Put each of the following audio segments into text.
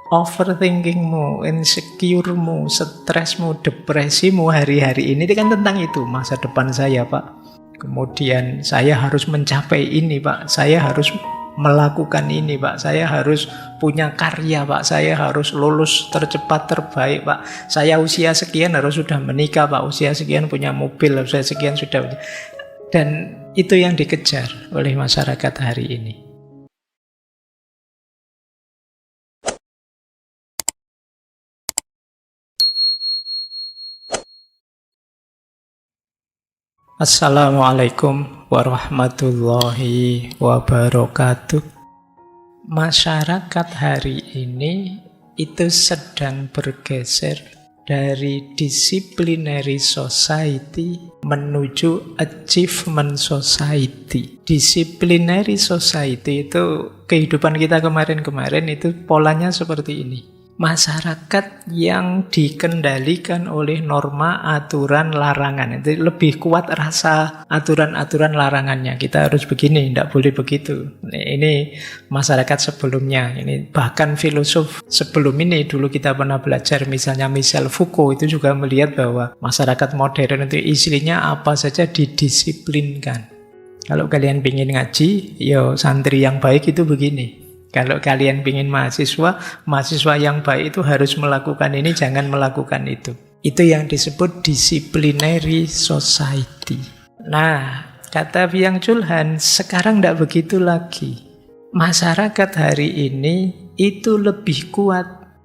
overthinkingmu, insecuremu, stresmu, depresimu hari-hari ini kan tentang itu. Masa depan saya, Pak. Kemudian saya harus mencapai ini, Pak. Saya harus melakukan ini, Pak. Saya harus punya karya, Pak. Saya harus lulus tercepat terbaik, Pak. Saya usia sekian harus sudah menikah, Pak. Usia sekian punya mobil, usia sekian sudah. Dan itu yang dikejar oleh masyarakat hari ini. Assalamualaikum warahmatullahi wabarakatuh. Masyarakat hari ini itu sedang bergeser dari disciplinary society menuju achievement society. Disciplinary society itu kehidupan kita kemarin-kemarin itu polanya seperti ini. Masyarakat yang dikendalikan oleh norma, aturan, larangan. Itu lebih kuat rasa aturan-aturan larangannya. Kita harus begini, tidak boleh begitu. Ini masyarakat sebelumnya. Ini bahkan filosof sebelum ini dulu kita pernah belajar. Misalnya Michel Foucault itu juga melihat bahwa masyarakat modern itu isinya apa saja didisiplinkan. Kalau kalian ingin ngaji, ya santri yang baik itu begini. Kalau kalian ingin mahasiswa yang baik itu harus melakukan ini, jangan melakukan itu. Itu yang disebut disciplinary society. Nah, kata Byung Chul Han, sekarang tidak begitu lagi. Masyarakat hari ini itu lebih kuat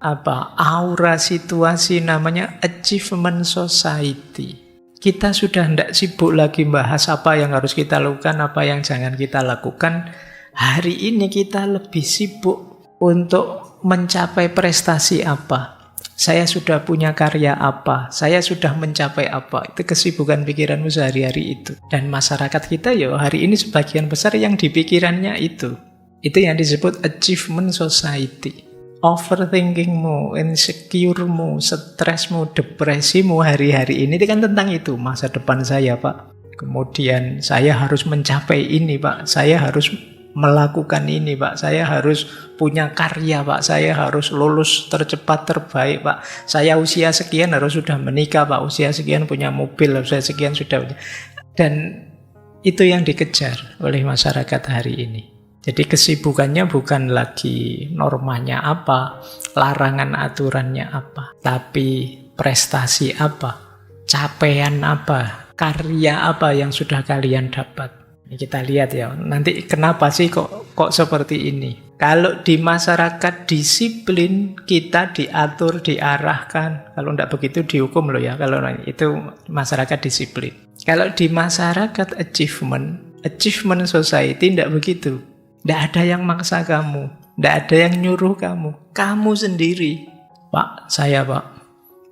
aura situasi namanya achievement society. Kita sudah tidak sibuk lagi bahas apa yang harus kita lakukan, apa yang jangan kita lakukan. Hari ini kita lebih sibuk untuk mencapai prestasi apa. Saya sudah punya karya apa, saya sudah mencapai apa. Itu kesibukan pikiranmu sehari-hari itu. Dan masyarakat kita ya hari ini sebagian besar yang di pikirannya itu. Itu yang disebut achievement society. Overthinkingmu, insecuremu, stresmu, depresimu hari-hari ini kan tentang itu. Masa depan saya, Pak. Kemudian saya harus mencapai ini, Pak. Saya harus melakukan ini, Pak. Saya harus punya karya, Pak. Saya harus lulus tercepat terbaik, Pak. Saya usia sekian harus sudah menikah, Pak. Usia sekian punya mobil, usia sekian sudah. Dan itu yang dikejar oleh masyarakat hari ini. Jadi kesibukannya bukan lagi normanya apa, larangan aturannya apa, tapi prestasi apa, capaian apa, karya apa yang sudah kalian dapat. Kita lihat ya, nanti kenapa sih kok seperti ini? Kalau di masyarakat disiplin, kita diatur, diarahkan. Kalau tidak begitu dihukum loh ya, kalau itu masyarakat disiplin. Kalau di masyarakat achievement society tidak begitu. Tidak ada yang maksa kamu, tidak ada yang nyuruh kamu. Kamu sendiri. Pak, saya Pak,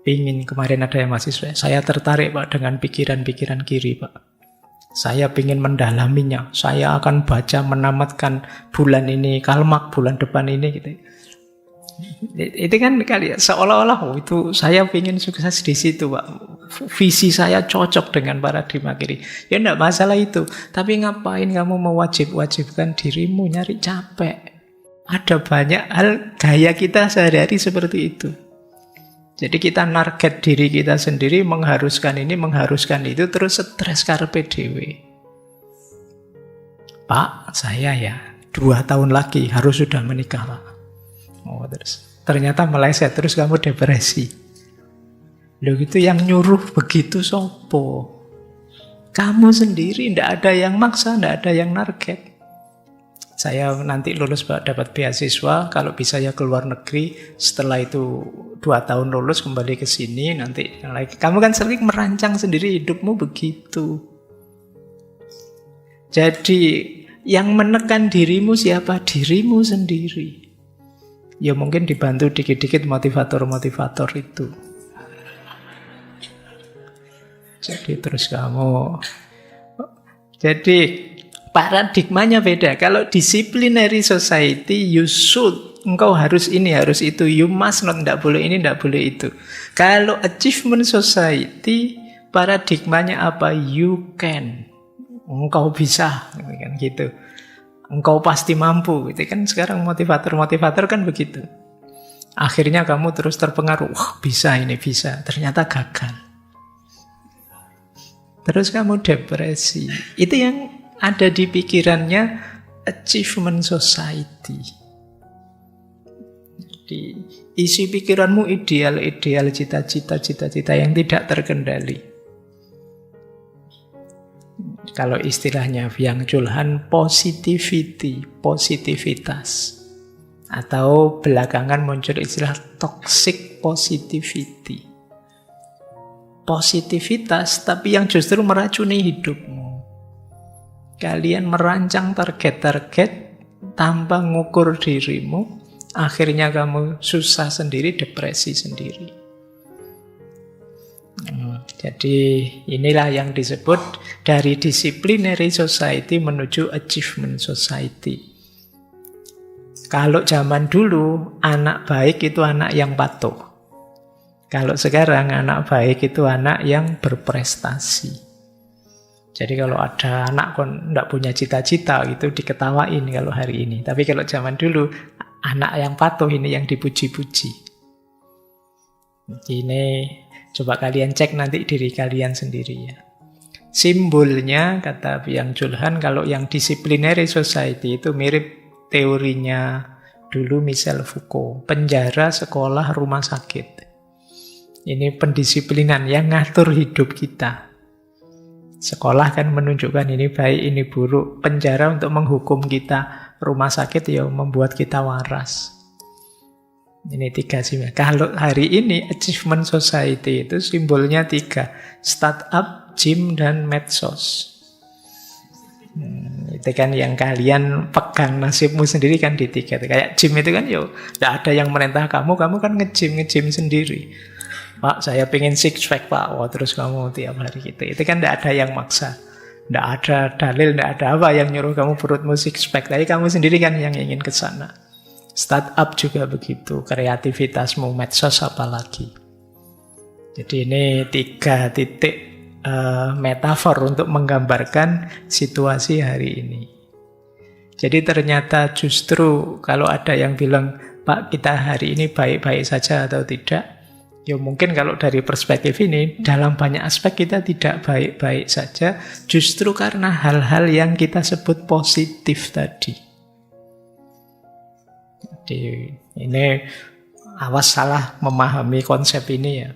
ingin kemarin ada yang mahasiswa, saya tertarik Pak dengan pikiran-pikiran kiri Pak. Saya ingin mendalaminya. Saya akan baca, menamatkan bulan ini, Kalmak bulan depan ini gitu. Itu kan kali seolah-olah itu saya ingin sukses di situ, Pak. Visi saya cocok dengan paradigma kiri. Ya enggak masalah itu. Tapi ngapain kamu mewajib-wajibkan dirimu nyari capek? Ada banyak hal gaya kita sehari-hari seperti itu. Jadi kita target diri kita sendiri, mengharuskan ini, mengharuskan itu, terus stres karpe dewe. Pak, saya ya 2 tahun lagi harus sudah menikah, Pak. Oh, terus ternyata meleset, terus kamu depresi. Loh gitu yang nyuruh begitu sopo? Kamu sendiri, ndak ada yang maksa, ndak ada yang target. Saya nanti lulus dapat beasiswa, kalau bisa ya ke luar negeri, setelah itu 2 tahun lulus kembali ke sini, nanti lagi. Kamu kan sering merancang sendiri hidupmu begitu. Jadi yang menekan dirimu siapa? Dirimu sendiri. Ya mungkin dibantu dikit-dikit motivator-motivator itu. Jadi terus kamu. Jadi paradigmanya beda. Kalau disciplinary society, you should, engkau harus ini, harus itu. You must not, tidak boleh ini, tidak boleh itu. Kalau achievement society, paradigmanya apa? You can, engkau bisa, kan gitu. Engkau pasti mampu, gitu kan. Sekarang motivator-motivator kan begitu. Akhirnya kamu terus terpengaruh, wah bisa ini bisa, ternyata gagal. Terus kamu depresi. Itu yang ada di pikirannya achievement society. Jadi isi pikiranmu ideal-ideal, cita-cita yang tidak terkendali. Kalau istilahnya Byung Chul Han, positivity, positivitas. Atau belakangan muncul istilah toxic positivity. Positivitas, tapi yang justru meracuni hidupmu. Kalian merancang target-target tanpa ngukur dirimu, akhirnya kamu susah sendiri, depresi sendiri. Jadi inilah yang disebut dari disciplinary society menuju achievement society. Kalau zaman dulu, anak baik itu anak yang patuh. Kalau sekarang, anak baik itu anak yang berprestasi. Jadi kalau ada anak tidak punya cita-cita, itu diketawain kalau hari ini. Tapi kalau zaman dulu, anak yang patuh ini yang dipuji-puji. Ini coba kalian cek nanti diri kalian sendiri ya. Simbolnya, kata Byung Chul Han, kalau yang disciplinary society itu mirip teorinya dulu Michel Foucault, penjara, sekolah, rumah sakit. Ini pendisiplinan yang ngatur hidup kita. Sekolah kan menunjukkan ini baik, ini buruk. Penjara untuk menghukum kita. Rumah sakit ya membuat kita waras. Ini 3 simbol. Kalau hari ini achievement society itu simbolnya 3. Startup, gym, dan medsos. Itu kan yang kalian pegang nasibmu sendiri kan di 3. Kayak gym itu kan tidak ada yang merintah kamu kan nge-gym sendiri. Pak, saya pengen six pack Pak. Wah, terus kamu tiap hari gitu. Itu kan tidak ada yang maksa. Tidak ada dalil, tidak ada apa yang nyuruh kamu perutmu six pack. Tapi kamu sendiri kan yang ingin ke sana. Startup juga begitu. Kreativitasmu, medsos apalagi. Jadi ini 3 titik metafor untuk menggambarkan situasi hari ini. Jadi ternyata justru kalau ada yang bilang, Pak, kita hari ini baik-baik saja atau tidak, ya mungkin kalau dari perspektif ini, dalam banyak aspek kita tidak baik-baik saja, justru karena hal-hal yang kita sebut positif tadi. Jadi ini awas salah memahami konsep ini ya.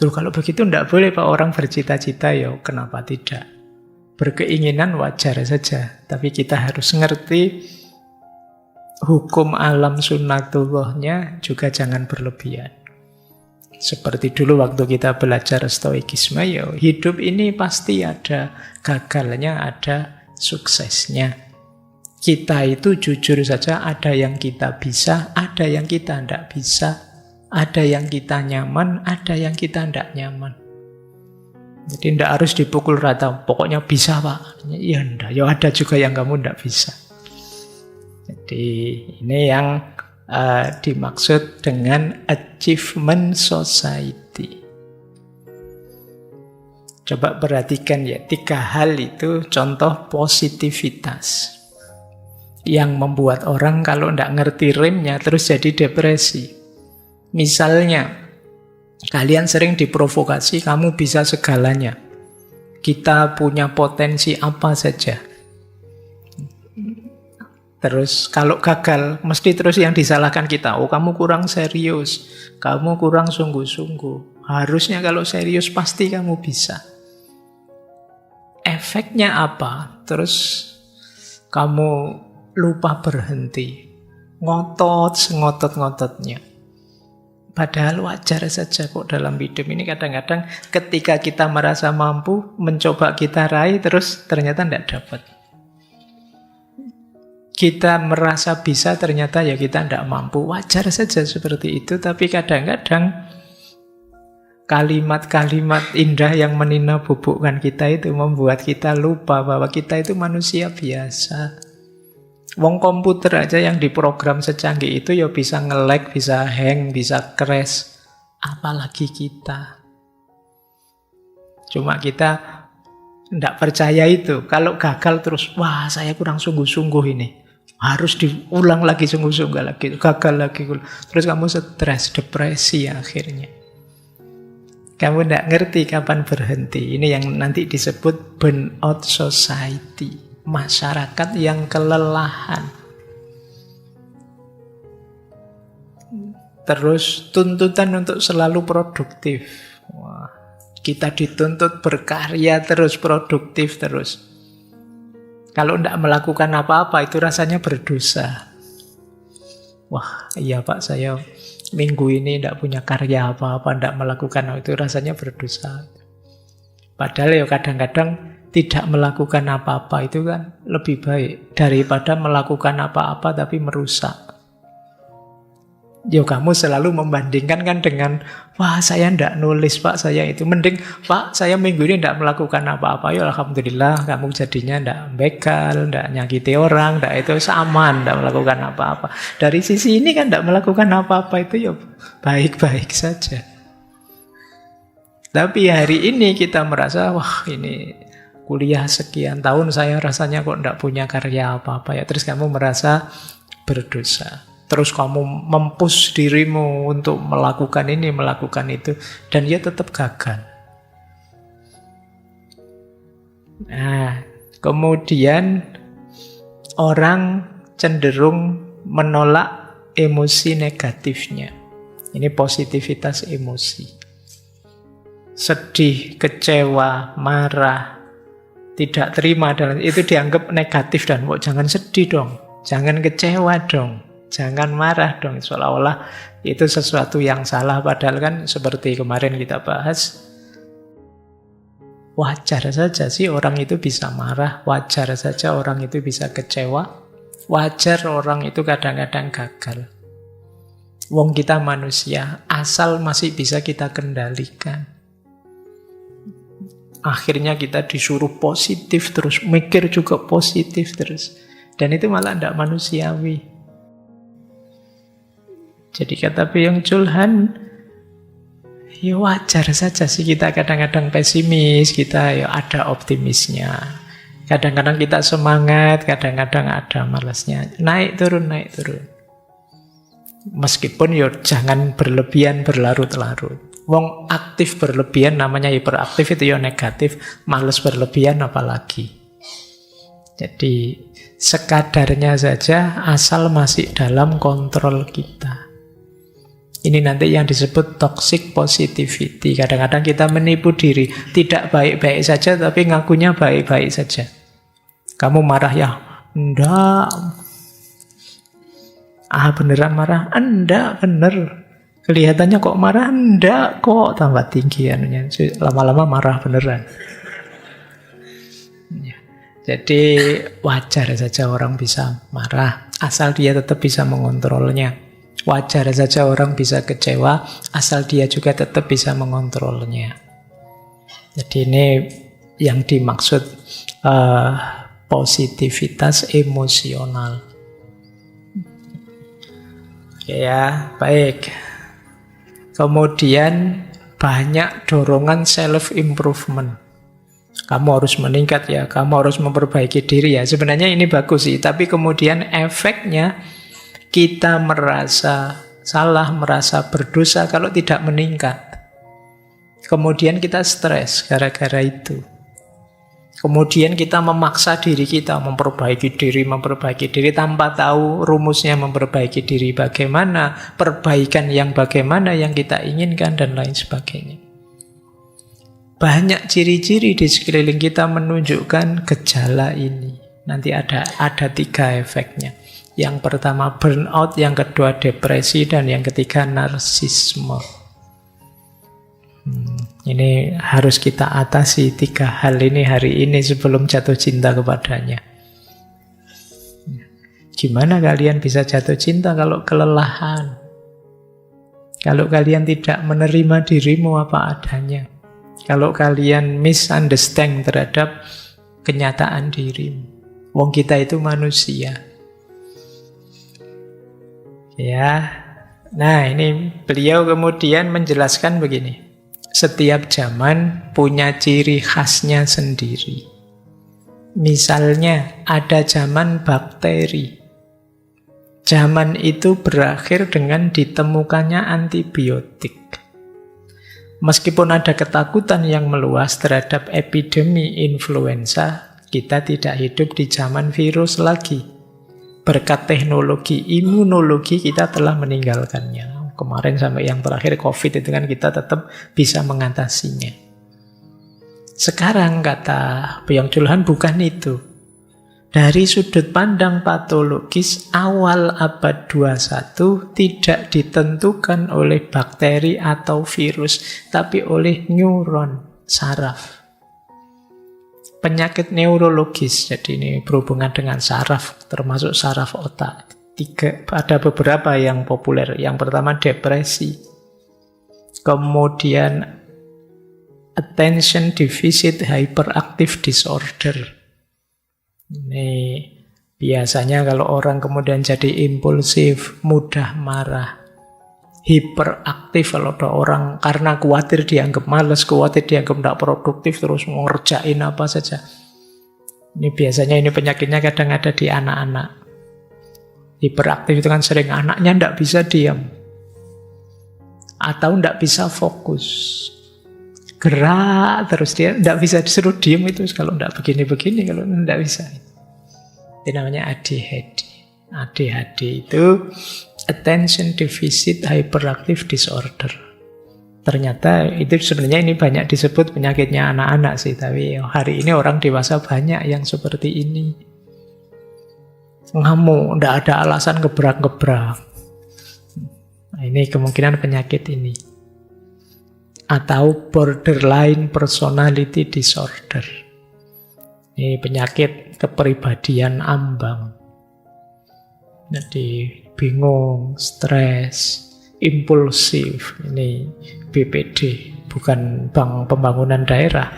Loh, kalau begitu tidak boleh Pak orang bercita-cita, ya kenapa tidak? Berkeinginan wajar saja, tapi kita harus ngerti hukum alam sunnatullahnya juga jangan berlebihan. Seperti dulu waktu kita belajar stoikisme, ya hidup ini pasti ada gagalnya, ada suksesnya. Kita itu jujur saja ada yang kita bisa, ada yang kita tidak bisa. Ada yang kita nyaman, ada yang kita tidak nyaman. Jadi tidak harus dipukul rata. Pokoknya bisa Pak. Ya enggak. Ya ada juga yang kamu tidak bisa. Jadi ini yang dimaksud dengan achievement society. Coba perhatikan ya. 3 hal itu contoh positivitas. Yang membuat orang kalau tidak ngerti remnya terus jadi depresi. Misalnya, kalian sering diprovokasi, kamu bisa segalanya. Kita punya potensi apa saja. Terus kalau gagal, mesti terus yang disalahkan kita. Oh, kamu kurang serius, kamu kurang sungguh-sungguh. Harusnya kalau serius pasti kamu bisa. Efeknya apa? Terus kamu lupa berhenti. Ngotot, sengotot-ngototnya. Padahal wajar saja kok dalam hidup ini kadang-kadang ketika kita merasa mampu, mencoba kita raih, terus ternyata tidak dapat. Kita merasa bisa, ternyata ya kita tidak mampu. Wajar saja seperti itu, tapi kadang-kadang kalimat-kalimat indah yang menina bubukkan kita itu membuat kita lupa bahwa kita itu manusia biasa. Wong komputer aja yang diprogram secanggih itu ya bisa nge-lag, bisa hang, bisa crash. Apalagi kita. Cuma kita tidak percaya itu. Kalau gagal terus, wah saya kurang sungguh-sungguh ini. Harus diulang lagi sungguh-sungguh lagi, gagal lagi. Terus kamu stres, depresi akhirnya. Kamu tidak ngerti kapan berhenti. Ini yang nanti disebut burnout society. Masyarakat yang kelelahan. Terus tuntutan untuk selalu produktif. Wah, kita dituntut berkarya terus, produktif terus. Kalau tidak melakukan apa-apa itu rasanya berdosa. Wah, iya Pak, saya minggu ini tidak punya karya apa-apa, tidak melakukan itu rasanya berdosa. Padahal ya kadang-kadang tidak melakukan apa-apa itu kan lebih baik daripada melakukan apa-apa tapi merusak. Ya kamu selalu membandingkan kan dengan, wah saya tidak nulis Pak, saya itu. Mending Pak, saya minggu ini tidak melakukan apa-apa. Ya Alhamdulillah kamu jadinya tidak begal, tidak nyakiti orang, tidak itu aman, tidak melakukan apa-apa. Dari sisi ini kan tidak melakukan apa-apa itu ya baik-baik saja. Tapi hari ini kita merasa, wah ini kuliah sekian tahun saya rasanya kok tidak punya karya apa-apa ya. Terus kamu merasa berdosa. Terus kamu mempush dirimu untuk melakukan ini, melakukan itu. Dan dia tetap gagal. Nah, kemudian orang cenderung menolak emosi negatifnya. Ini positivitas emosi. Sedih, kecewa, marah, tidak terima, dan itu dianggap negatif. Dan jangan sedih dong, jangan kecewa dong. Jangan marah dong, seolah-olah itu sesuatu yang salah. Padahal kan seperti kemarin kita bahas, wajar saja sih orang itu bisa marah, wajar saja orang itu bisa kecewa, wajar orang itu kadang-kadang gagal. Wong kita manusia, asal masih bisa kita kendalikan. Akhirnya kita disuruh positif terus, mikir juga positif terus. Dan itu malah tidak manusiawi. Jadi kata Byung Chul Han, ya wajar saja sih kita kadang-kadang pesimis, kita ya ada optimisnya. Kadang-kadang kita semangat, kadang-kadang ada malasnya. Naik turun, naik turun. Meskipun ya jangan berlebihan, berlarut-larut. Wong aktif berlebihan namanya hiperaktif, itu ya negatif. Males berlebihan apalagi. Jadi sekadarnya saja asal masih dalam kontrol kita. Ini nanti yang disebut toxic positivity. Kadang-kadang kita menipu diri. Tidak baik-baik saja, tapi ngakunya baik-baik saja. Kamu marah ya? Enggak. Ah beneran marah? Enggak, bener. Kelihatannya kok marah? Enggak kok. Tambah tinggi anunya. Lama-lama marah beneran. Jadi wajar saja orang bisa marah. Asal dia tetap bisa mengontrolnya. Wajar saja orang bisa kecewa, asal dia juga tetap bisa mengontrolnya. Jadi ini yang dimaksud positivitas emosional. Oke ya, baik. Kemudian banyak dorongan self-improvement. Kamu harus meningkat ya, kamu harus memperbaiki diri ya. Sebenarnya ini bagus sih, tapi kemudian efeknya kita merasa salah, merasa berdosa kalau tidak meningkat. Kemudian kita stres gara-gara itu. Kemudian kita memaksa diri kita memperbaiki diri tanpa tahu rumusnya memperbaiki diri bagaimana, perbaikan yang bagaimana yang kita inginkan dan lain sebagainya. Banyak ciri-ciri di sekeliling kita menunjukkan gejala ini. Nanti ada 3 efeknya. Yang pertama burnout, yang kedua depresi, dan yang ketiga narsisme. Ini harus kita atasi 3 hal ini hari ini sebelum jatuh cinta kepadanya. Gimana kalian bisa jatuh cinta kalau kelelahan? Kalau kalian tidak menerima dirimu apa adanya? Kalau kalian misunderstand terhadap kenyataan dirimu? Wong kita itu manusia. Ya, nah ini beliau kemudian menjelaskan begini. Setiap zaman punya ciri khasnya sendiri. Misalnya ada zaman bakteri. Zaman itu berakhir dengan ditemukannya antibiotik. Meskipun ada ketakutan yang meluas terhadap epidemi influenza, kita tidak hidup di zaman virus lagi. Berkat teknologi imunologi kita telah meninggalkannya. Kemarin sampai yang terakhir COVID itu kan kita tetap bisa mengatasinya. Sekarang kata Byung Chul Han bukan itu. Dari sudut pandang patologis, awal abad 21 tidak ditentukan oleh bakteri atau virus, tapi oleh neuron, saraf. Penyakit neurologis, jadi ini berhubungan dengan saraf, termasuk saraf otak. Ada beberapa yang populer. Yang pertama depresi. Kemudian attention deficit hyperactive disorder. Ini biasanya kalau orang kemudian jadi impulsif, mudah marah, hiperaktif kalau ada orang karena khawatir dianggap malas, khawatir dianggap tidak produktif, terus ngerjain apa saja. Ini biasanya penyakitnya kadang ada di anak-anak. Hiperaktif itu kan sering anaknya tidak bisa diam. Atau tidak bisa fokus. Gerak terus dia tidak bisa disuruh diam itu kalau tidak begini-begini, kalau tidak bisa. Itu namanya ADHD. ADHD itu attention deficit hyperactive disorder. Ternyata itu sebenarnya ini banyak disebut penyakitnya anak-anak sih, tapi hari ini orang dewasa banyak yang seperti ini. Ngamuk, tidak ada alasan gebrak-gebrak. Nah, ini kemungkinan penyakit ini. Atau borderline personality disorder. Ini penyakit kepribadian ambang. Jadi bingung, stres, impulsif. Ini BPD, bukan Bank Pembangunan Daerah.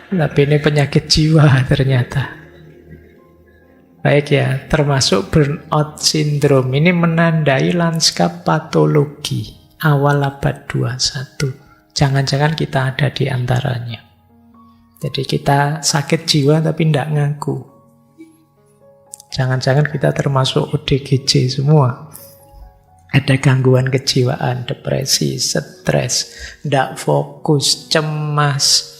Tapi ini penyakit jiwa ternyata. Baik ya, termasuk burnout syndrome. Ini menandai lanskap patologi awal abad 21. Jangan-jangan kita ada di antaranya. Jadi kita sakit jiwa tapi tidak ngaku. Jangan-jangan kita termasuk ODGJ semua. Ada gangguan kejiwaan, depresi, stres, tidak fokus, cemas,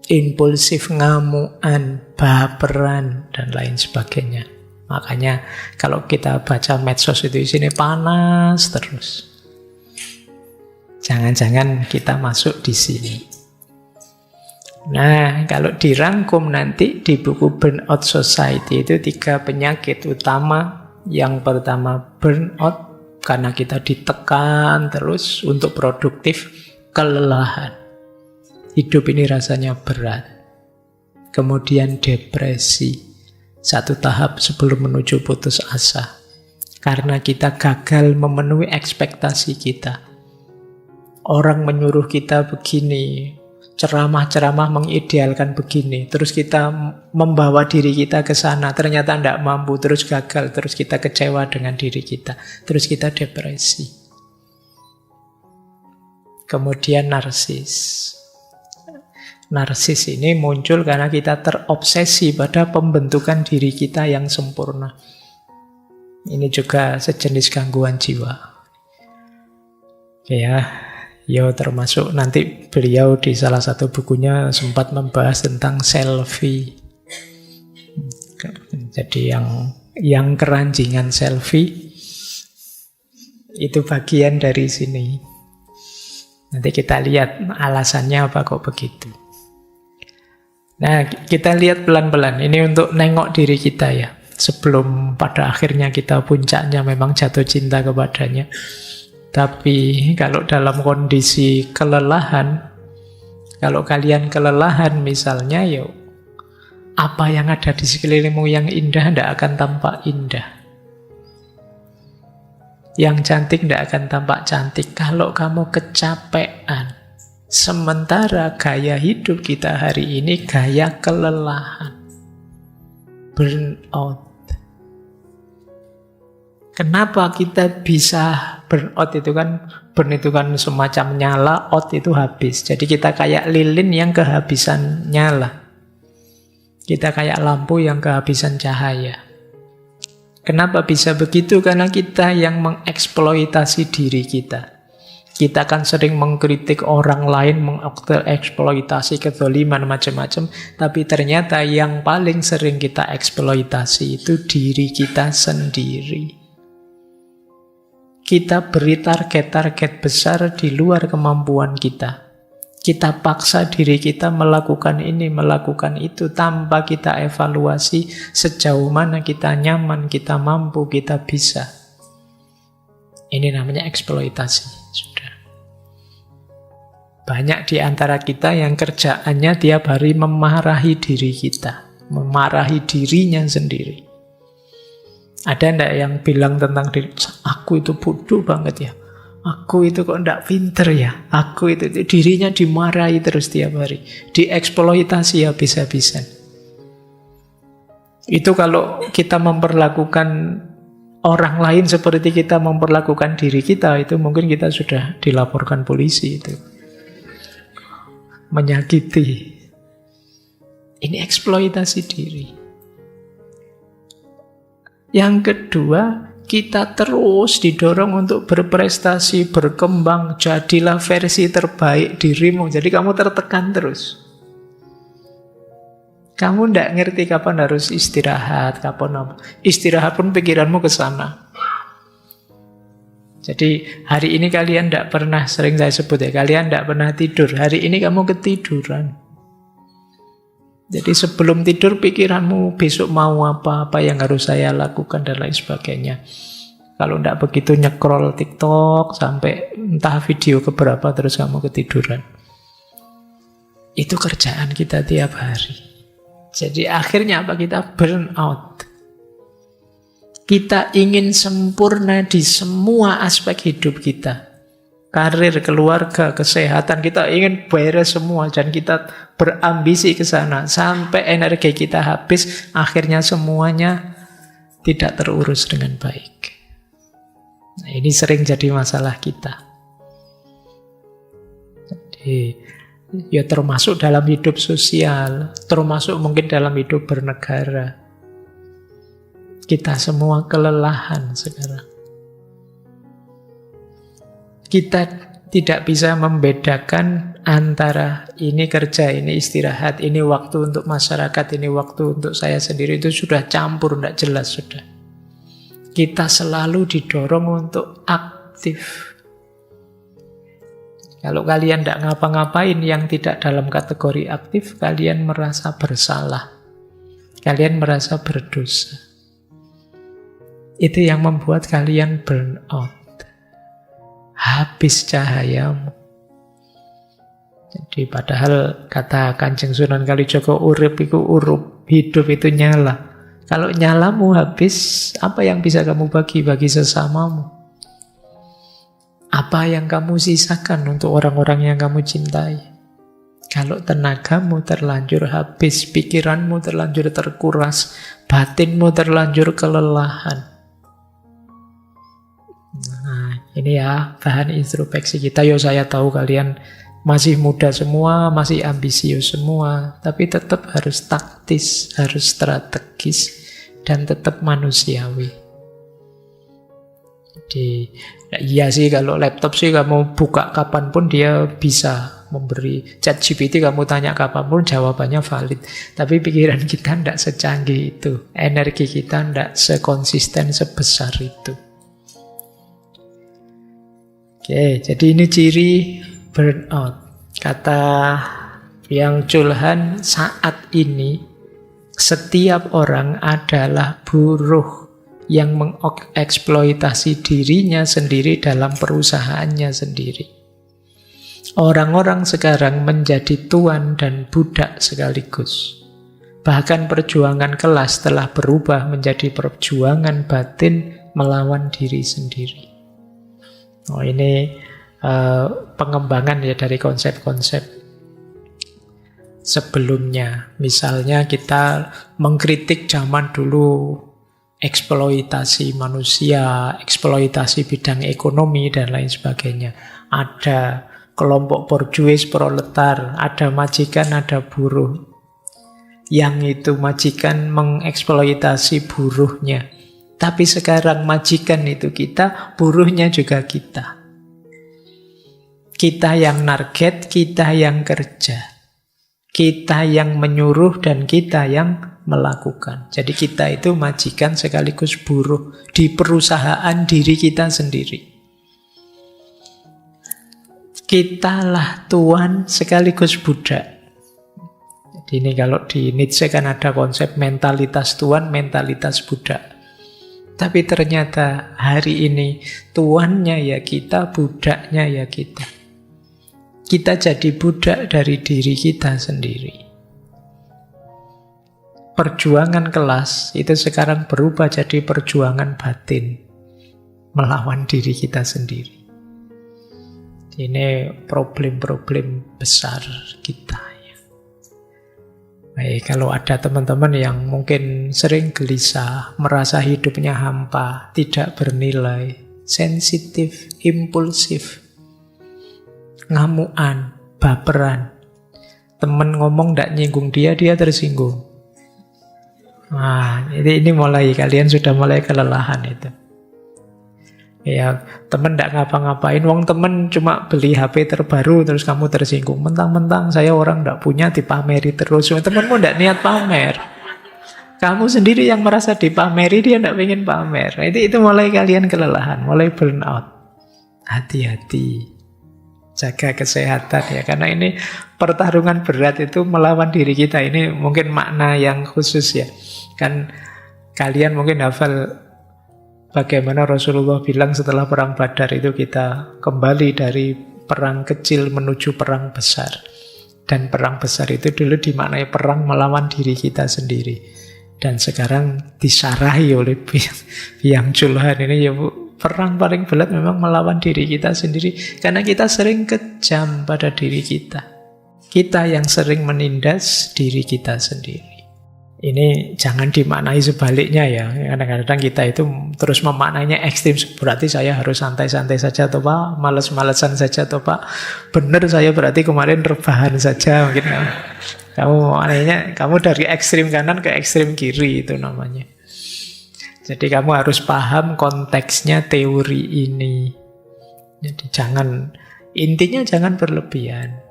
impulsif, ngamuan, baperan, dan lain sebagainya. Makanya kalau kita baca medsos itu isinya panas terus. Jangan-jangan kita masuk di sini. Nah, kalau dirangkum nanti di buku Burnout Society itu 3 penyakit utama. Yang pertama burnout, karena kita ditekan terus untuk produktif, kelelahan. Hidup ini rasanya berat. Kemudian depresi, satu tahap sebelum menuju putus asa. Karena kita gagal memenuhi ekspektasi kita. Orang menyuruh kita begini, ceramah-ceramah mengidealkan begini, terus kita membawa diri kita ke sana, ternyata tidak mampu, terus gagal, terus kita kecewa dengan diri kita, terus kita depresi. Kemudian narsis. Narsis ini muncul karena kita terobsesi pada pembentukan diri kita yang sempurna. Ini juga sejenis gangguan jiwa. Ya, termasuk nanti beliau di salah satu bukunya sempat membahas tentang selfie. Jadi yang keranjingan selfie itu bagian dari sini. Nanti kita lihat alasannya apa kok begitu. Nah, kita lihat pelan-pelan. Ini untuk nengok diri kita ya. Sebelum pada akhirnya kita puncaknya memang jatuh cinta kepadanya. Tapi kalau dalam kondisi kelelahan, kalau kalian kelelahan misalnya, ya apa yang ada di sekelilingmu yang indah tidak akan tampak indah. Yang cantik tidak akan tampak cantik kalau kamu kecapean. Sementara gaya hidup kita hari ini gaya kelelahan. Burnout. Kenapa kita bisa burnout itu kan, burn itu kan semacam nyala, out itu habis. Jadi kita kayak lilin yang kehabisan nyala. Kita kayak lampu yang kehabisan cahaya. Kenapa bisa begitu? Karena kita yang mengeksploitasi diri kita. Kita kan sering mengkritik orang lain, mengeksploitasi kezaliman macam-macam, tapi ternyata yang paling sering kita eksploitasi itu diri kita sendiri. Kita beri target-target besar di luar kemampuan kita. Kita paksa diri kita melakukan ini, melakukan itu, tanpa kita evaluasi sejauh mana kita nyaman, kita mampu, kita bisa. Ini namanya eksploitasi. Sudah. Banyak di antara kita yang kerjaannya tiap hari memarahi diri kita, memarahi dirinya sendiri. Ada enggak yang bilang tentang diri, aku itu bodoh banget ya, aku itu kok enggak pinter ya, aku itu dirinya dimarahi terus tiap hari, dieksploitasi habis-habisan. Itu kalau kita memperlakukan orang lain seperti kita memperlakukan diri kita, itu mungkin kita sudah dilaporkan polisi itu. Menyakiti. Ini eksploitasi diri. Yang kedua, kita terus didorong untuk berprestasi, berkembang, jadilah versi terbaik dirimu. Jadi kamu tertekan terus. Kamu tidak ngerti kapan harus istirahat, kapan apa. Istirahat pun pikiranmu ke sana. Jadi hari ini kalian tidak pernah, sering saya sebut ya, kalian tidak pernah tidur. Hari ini kamu ketiduran. Jadi sebelum tidur pikiranmu besok mau apa yang harus saya lakukan dan lain sebagainya. Kalau tidak begitu nyekrol TikTok sampai entah video keberapa terus kamu ketiduran. Itu kerjaan kita tiap hari. Jadi akhirnya apa? Kita burn out. Kita ingin sempurna di semua aspek hidup kita. Karir, keluarga, kesehatan, kita ingin beres semua dan kita berambisi ke sana sampai energi kita habis, akhirnya semuanya tidak terurus dengan baik. Nah, ini sering jadi masalah kita. Jadi, ya termasuk dalam hidup sosial, termasuk mungkin dalam hidup bernegara. Kita semua kelelahan sekarang. Kita tidak bisa membedakan antara ini kerja, ini istirahat, ini waktu untuk masyarakat, ini waktu untuk saya sendiri. Itu sudah campur, tidak jelas sudah. Kita selalu didorong untuk aktif. Kalau kalian tidak ngapa-ngapain yang tidak dalam kategori aktif, kalian merasa bersalah. Kalian merasa berdosa. Itu yang membuat kalian burn out. Habis cahayamu. Jadi padahal kata Kanjeng Sunan Kalijaga, urip itu urup, hidup itu nyala. Kalau nyalamu habis, apa yang bisa kamu bagi sesamamu? Apa yang kamu sisakan untuk orang-orang yang kamu cintai? Kalau tenagamu terlanjur habis, pikiranmu terlanjur terkuras, batinmu terlanjur kelelahan. Nah, ini ya bahan introspeksi kita. Yo, saya tahu kalian masih muda semua, masih ambisius semua, tapi tetap harus taktis, harus strategis, dan tetap manusiawi. Jadi, iya sih kalau laptop sih kamu buka kapanpun dia bisa memberi. ChatGPT kamu tanya kapanpun jawabannya valid. Tapi pikiran kita tidak secanggih itu, energi kita tidak sekonsisten sebesar itu. Oke, jadi ini ciri burnout. Kata Yang Chul Han, saat ini setiap orang adalah buruh yang mengeksploitasi dirinya sendiri dalam perusahaannya sendiri. Orang-orang sekarang menjadi tuan dan budak sekaligus. Bahkan perjuangan kelas telah berubah menjadi perjuangan batin melawan diri sendiri. Oh, ini pengembangan ya dari konsep-konsep sebelumnya. Misalnya kita mengkritik zaman dulu eksploitasi manusia, eksploitasi bidang ekonomi dan lain sebagainya. Ada kelompok borjuis proletar, ada majikan, ada buruh. Yang itu majikan mengeksploitasi buruhnya. Tapi sekarang majikan itu kita, buruhnya juga kita. Kita yang target, kita yang kerja. Kita yang menyuruh dan kita yang melakukan. Jadi kita itu majikan sekaligus buruh di perusahaan diri kita sendiri. Kitalah tuan sekaligus budak. Jadi ini kalau di Nietzsche kan ada konsep mentalitas tuan, mentalitas budak. Tapi ternyata hari ini tuannya ya kita, budaknya ya kita. Kita jadi budak dari diri kita sendiri. Perjuangan kelas itu sekarang berubah jadi perjuangan batin. Melawan diri kita sendiri. Ini problem-problem besar kita. Baik, kalau ada teman-teman yang mungkin sering gelisah, merasa hidupnya hampa, tidak bernilai, sensitif, impulsif, ngamuan, baperan, teman ngomong tidak nyinggung dia tersinggung. Nah, ini mulai, kalian sudah mulai kelelahan itu. Ya, temen tidak ngapa-ngapain, wong temen cuma beli HP terbaru terus kamu tersinggung. Mentang-mentang saya orang tidak punya dipameri terus. Temenmu tidak niat pamer. Kamu sendiri yang merasa dipameri, dia tidak ingin pamer. Itu mulai kalian kelelahan, mulai burn out. Hati-hati. Jaga kesehatan ya, karena ini pertarungan berat itu melawan diri kita. Ini mungkin makna yang khusus ya. Kan kalian mungkin hafal bagaimana Rasulullah bilang setelah perang Badar itu kita kembali dari perang kecil menuju perang besar. Dan perang besar itu dulu dimaknai perang melawan diri kita sendiri. Dan sekarang disarahi oleh Byung Chul Han ini ya Bu, perang paling berat memang melawan diri kita sendiri. Karena kita sering kejam pada diri kita. Kita yang sering menindas diri kita sendiri. Ini jangan dimaknai sebaliknya ya. Kadang-kadang kita itu terus memaknainya ekstrim. Berarti saya harus santai-santai saja atau Pak, males-malesan saja atau Pak. Benar saya berarti kemarin rebahan saja mungkin. Kamu maknanya kamu dari ekstrim kanan ke ekstrim kiri itu namanya. Jadi kamu harus paham konteksnya teori ini. Jadi intinya jangan berlebihan.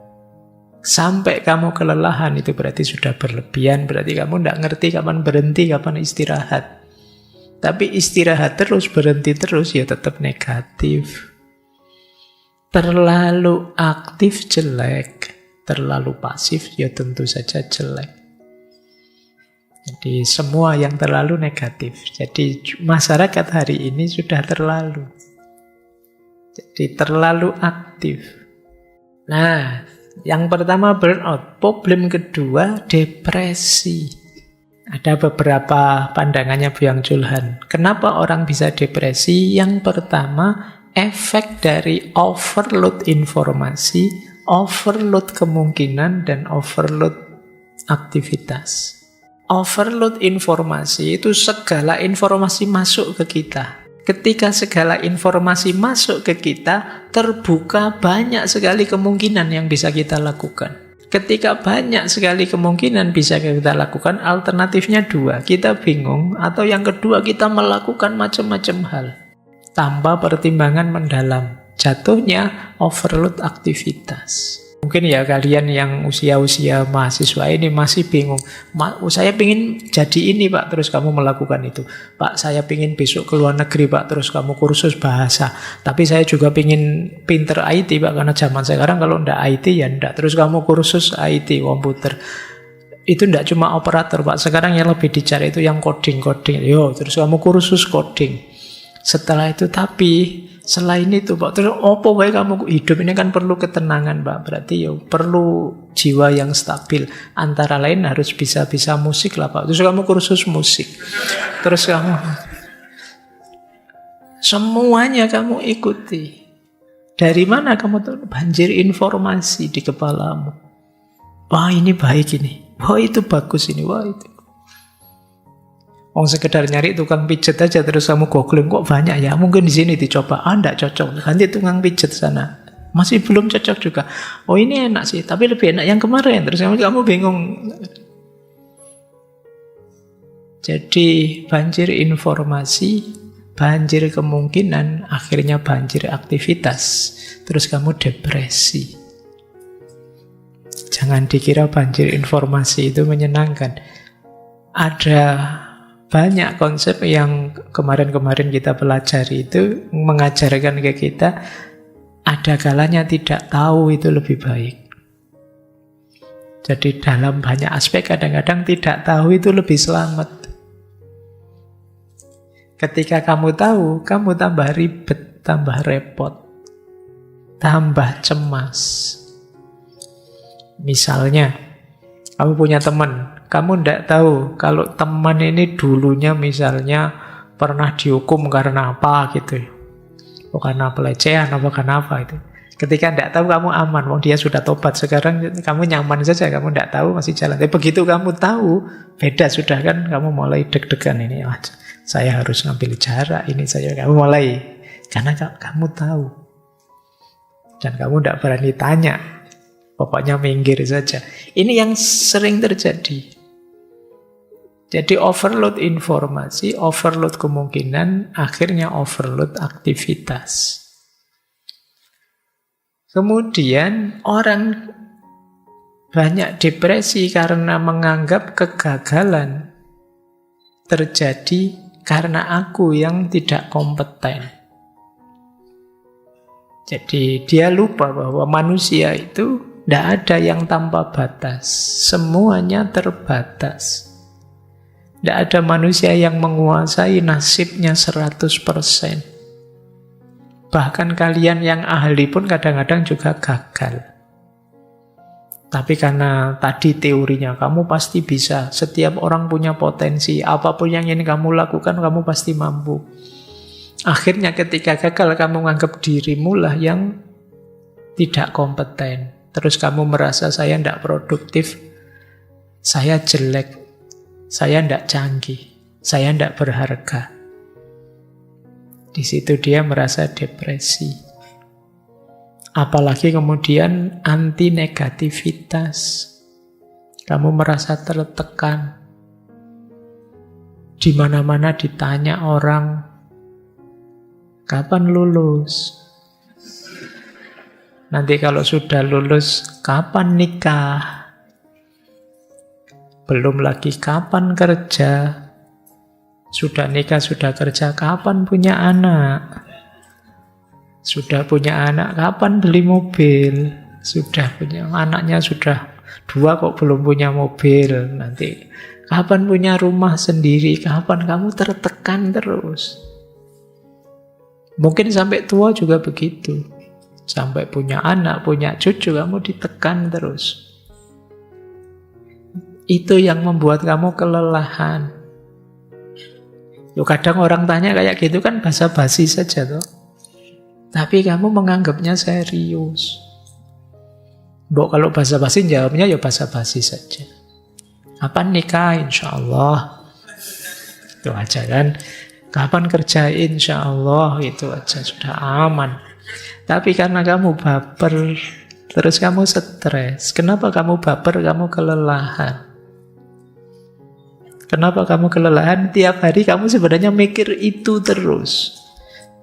Sampai kamu kelelahan itu berarti sudah berlebihan, berarti kamu tidak ngerti kapan berhenti, kapan istirahat. Tapi istirahat terus, berhenti terus ya tetap negatif. Terlalu aktif jelek, terlalu pasif ya tentu saja jelek. Jadi semua yang terlalu negatif. Jadi masyarakat hari ini sudah terlalu. Jadi terlalu aktif. Nah, yang pertama burnout, problem kedua depresi. Ada beberapa pandangannya Byung Chul Han. Kenapa orang bisa depresi? Yang pertama, efek dari overload informasi, overload kemungkinan, dan overload aktivitas. Overload informasi itu segala informasi masuk ke kita. Ketika segala informasi masuk ke kita, terbuka banyak sekali kemungkinan yang bisa kita lakukan. Ketika banyak sekali kemungkinan bisa kita lakukan, alternatifnya dua. Kita bingung, atau yang kedua kita melakukan macam-macam hal. Tanpa pertimbangan mendalam. Jatuhnya overload aktivitas. Mungkin ya kalian yang usia-usia mahasiswa ini masih bingung. Saya ingin jadi ini Pak, terus kamu melakukan itu. Pak, saya ingin besok ke luar negeri Pak, terus kamu kursus bahasa. Tapi saya juga ingin pinter IT Pak, karena zaman sekarang kalau ndak IT ya ndak. Terus kamu kursus IT, komputer. Itu ndak cuma operator Pak, sekarang yang lebih dicari itu yang coding. Yo, terus kamu kursus coding. Setelah itu tapi selain itu Pak, terus apa wae kamu hidup ini kan perlu ketenangan Pak. Berarti ya perlu jiwa yang stabil. Antara lain harus bisa musik lah Pak. Terus kamu kursus musik. Terus kamu semuanya kamu ikuti. Dari mana kamu tahu? Banjir informasi di kepalamu. Wah ini baik ini. Wah itu bagus ini. Wah itu. Sekedar nyari tukang pijet aja terus kamu googling kok banyak ya, mungkin di sini dicoba, enggak cocok, ganti tukang pijet sana, masih belum cocok juga. Oh ini enak sih, tapi lebih enak yang kemarin. Terus kamu bingung. Jadi banjir informasi, banjir kemungkinan, akhirnya banjir aktivitas. Terus kamu depresi. Jangan dikira banjir informasi itu menyenangkan. Ada banyak konsep yang kemarin-kemarin kita pelajari itu mengajarkan ke kita, ada kalanya tidak tahu itu lebih baik. Jadi dalam banyak aspek kadang-kadang tidak tahu itu lebih selamat. Ketika kamu tahu, kamu tambah ribet, tambah repot, tambah cemas. Misalnya, kamu punya teman, kamu tidak tahu kalau teman ini dulunya misalnya pernah dihukum karena apa gitu. Karena pelecehan atau karena apa itu. Ketika tidak tahu kamu aman, dia sudah tobat. Sekarang kamu nyaman saja, kamu tidak tahu masih jalan. Tapi begitu kamu tahu, beda sudah kan, kamu mulai deg-degan ini. Saya harus ngambil jarak ini, kamu mulai. Karena kamu tahu. Dan kamu tidak berani tanya. Pokoknya minggir saja. Ini yang sering terjadi. Jadi overload informasi, overload kemungkinan, akhirnya overload aktivitas. Kemudian orang banyak depresi karena menganggap kegagalan terjadi karena aku yang tidak kompeten. Jadi dia lupa bahwa manusia itu tidak ada yang tanpa batas. Semuanya terbatas. Tidak ada manusia yang menguasai nasibnya 100%. Bahkan kalian yang ahli pun kadang-kadang juga gagal. Tapi karena tadi teorinya, kamu pasti bisa. Setiap orang punya potensi. Apapun yang ingin kamu lakukan, kamu pasti mampu. Akhirnya ketika gagal, kamu menganggap dirimu lah yang tidak kompeten. Terus kamu merasa saya tidak produktif, saya jelek, saya tidak canggih, saya tidak berharga. Di situ dia merasa depresi. Apalagi kemudian anti negativitas. Kamu merasa tertekan. Di mana-mana ditanya orang, kapan lulus? Nanti kalau sudah lulus, kapan nikah? Belum lagi kapan kerja? Sudah nikah, sudah kerja, kapan punya anak? Sudah punya anak, kapan beli mobil? Sudah punya anaknya, sudah 2 kok belum punya mobil. Nanti kapan punya rumah sendiri? Kapan? Kamu tertekan terus. Mungkin sampai tua juga begitu. Sampai punya anak, punya cucu, kamu ditekan terus. Itu yang membuat kamu kelelahan. Kadang orang tanya kayak gitu kan basa-basi saja toh. Tapi kamu menganggapnya serius. Kalau basa-basi jawabnya ya basa-basi saja. Kapan nikah? Insya Allah. Itu aja kan. Kapan kerja? Insya Allah. Itu aja, sudah aman. Tapi karena kamu baper, terus kamu stres. Kenapa kamu baper? Kamu kelelahan. Kenapa kamu kelelahan? Tiap hari kamu sebenarnya mikir itu terus.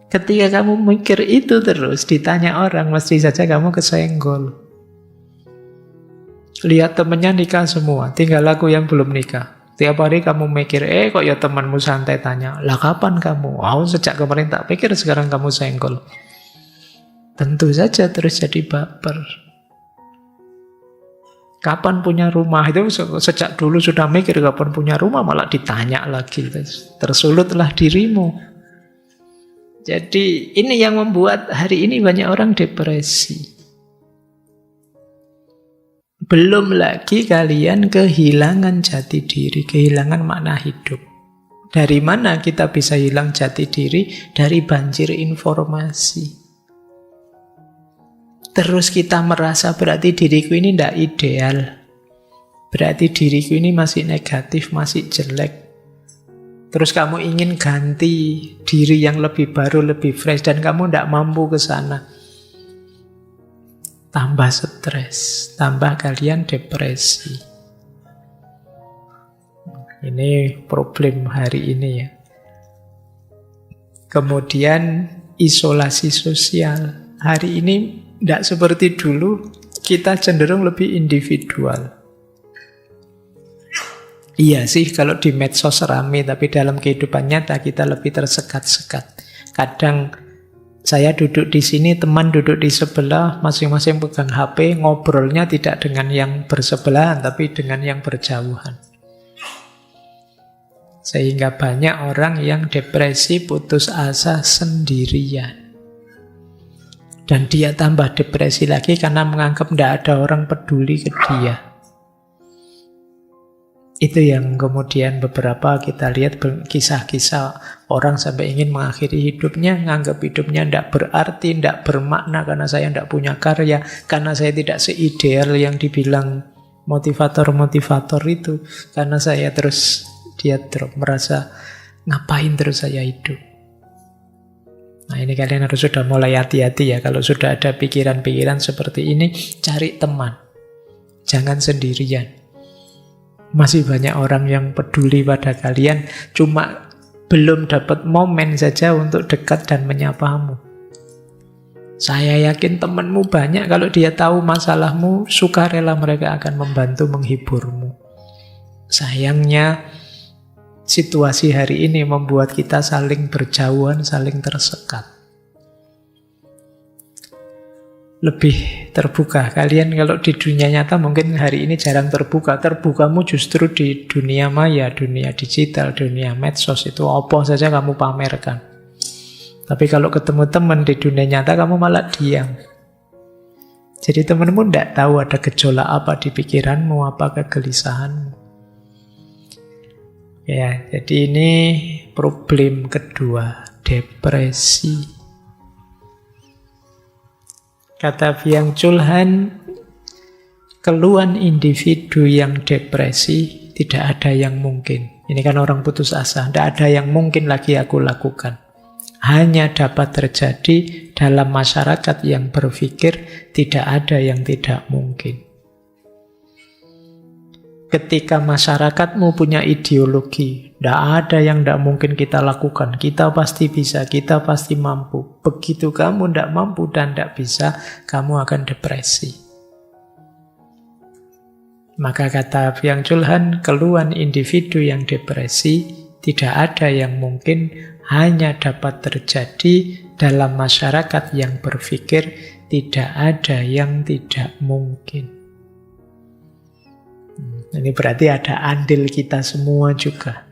Ketika kamu mikir itu terus, ditanya orang, mesti saja kamu kesenggol. Lihat temennya nikah semua, tinggal aku yang belum nikah. Tiap hari kamu mikir, kok ya temanmu santai tanya, lah kapan kamu? Sejak kemarin tak pikir, sekarang kamu senggol. Tentu saja terus jadi baper. Kapan punya rumah? Itu sejak dulu sudah mikir kapan punya rumah, malah ditanya lagi. Tersulutlah dirimu. Jadi ini yang membuat hari ini banyak orang depresi. Belum lagi kalian kehilangan jati diri, kehilangan makna hidup. Dari mana kita bisa hilang jati diri? Dari banjir informasi. Terus kita merasa berarti diriku ini tidak ideal. Berarti diriku ini masih negatif, masih jelek. Terus kamu ingin ganti diri yang lebih baru, lebih fresh, dan kamu tidak mampu ke sana. Tambah stres, tambah kalian depresi. Ini problem hari ini ya. Kemudian isolasi sosial. Hari ini tidak seperti dulu, kita cenderung lebih individual. Iya sih kalau di medsos rame, tapi dalam kehidupan nyata kita lebih tersekat-sekat. Kadang saya duduk di sini, teman duduk di sebelah, masing-masing pegang HP, ngobrolnya tidak dengan yang bersebelahan, tapi dengan yang berjauhan. Sehingga banyak orang yang depresi, putus asa sendirian. Dan dia tambah depresi lagi karena menganggap tidak ada orang peduli ke dia. Itu yang kemudian beberapa kita lihat kisah-kisah orang sampai ingin mengakhiri hidupnya, nganggap hidupnya tidak berarti, tidak bermakna karena saya tidak punya karya, karena saya tidak seideal yang dibilang motivator-motivator itu, karena saya terus dia drop, merasa ngapain terus saya hidup. Nah ini kalian harus sudah mulai hati-hati ya, kalau sudah ada pikiran-pikiran seperti ini, cari teman, jangan sendirian. Masih banyak orang yang peduli pada kalian, cuma belum dapat momen saja untuk dekat dan menyapamu. Saya yakin temanmu banyak, kalau dia tahu masalahmu, sukarela mereka akan membantu menghiburmu. Sayangnya, situasi hari ini membuat kita saling berjauhan, saling tersekat. Lebih terbuka. Kalian kalau di dunia nyata mungkin hari ini jarang terbuka. Terbukamu justru di dunia maya, dunia digital, dunia medsos. Itu apa saja kamu pamerkan. Tapi kalau ketemu teman di dunia nyata kamu malah diam. Jadi temanmu tidak tahu ada gejolak apa di pikiranmu, apa kegelisahanmu. Ya, jadi ini problem kedua, depresi. Kata Byung Chul Han, keluhan individu yang depresi tidak ada yang mungkin. Ini kan orang putus asa, tidak ada yang mungkin lagi aku lakukan. Hanya dapat terjadi dalam masyarakat yang berpikir tidak ada yang tidak mungkin. Ketika masyarakatmu punya ideologi, tidak ada yang tidak mungkin kita lakukan. Kita pasti bisa, kita pasti mampu. Begitu kamu tidak mampu dan tidak bisa, kamu akan depresi. Maka kata Byung Chul Han, keluhan individu yang depresi tidak ada yang mungkin, hanya dapat terjadi dalam masyarakat yang berpikir tidak ada yang tidak mungkin. Ini berarti ada andil kita semua juga.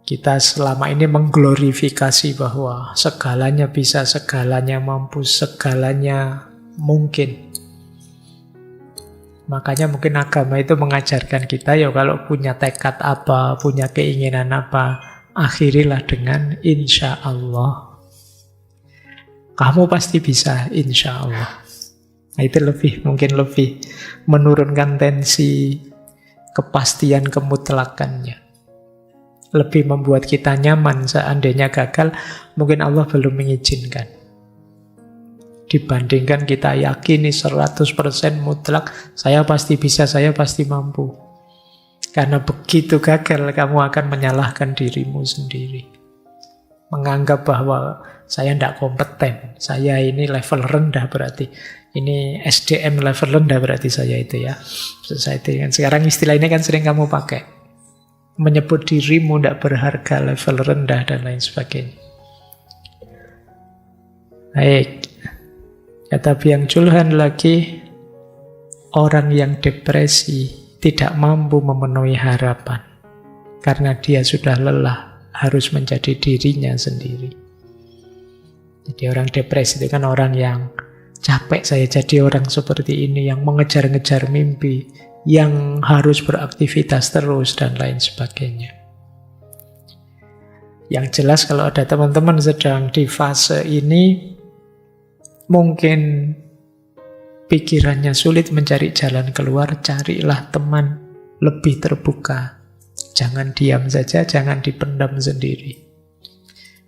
Kita selama ini mengglorifikasi bahwa segalanya bisa, segalanya mampu, segalanya mungkin. Makanya mungkin agama itu mengajarkan kita, ya kalau punya tekad apa, punya keinginan apa, akhirilah dengan insya Allah. Kamu pasti bisa, insya Allah. Nah, itu mungkin lebih menurunkan tensi kepastian kemutlakannya. Lebih membuat kita nyaman seandainya gagal, mungkin Allah belum mengizinkan. Dibandingkan kita yakini 100% mutlak, saya pasti bisa, saya pasti mampu. Karena begitu gagal, kamu akan menyalahkan dirimu sendiri. Menganggap bahwa saya tidak kompeten, saya ini level rendah berarti. Ini SDM level rendah berarti saya itu ya. Society kan sekarang istilah ini kan sering kamu pakai. Menyebut dirimu tidak berharga, level rendah dan lain sebagainya. Baik. Kata Byung Chul Han lagi, orang yang depresi tidak mampu memenuhi harapan karena dia sudah lelah harus menjadi dirinya sendiri. Jadi orang depresi itu kan orang yang capek saya jadi orang seperti ini, yang mengejar-ngejar mimpi, yang harus beraktivitas terus, dan lain sebagainya. Yang jelas kalau ada teman-teman sedang di fase ini, mungkin pikirannya sulit mencari jalan keluar, carilah teman lebih terbuka. Jangan diam saja, jangan dipendam sendiri.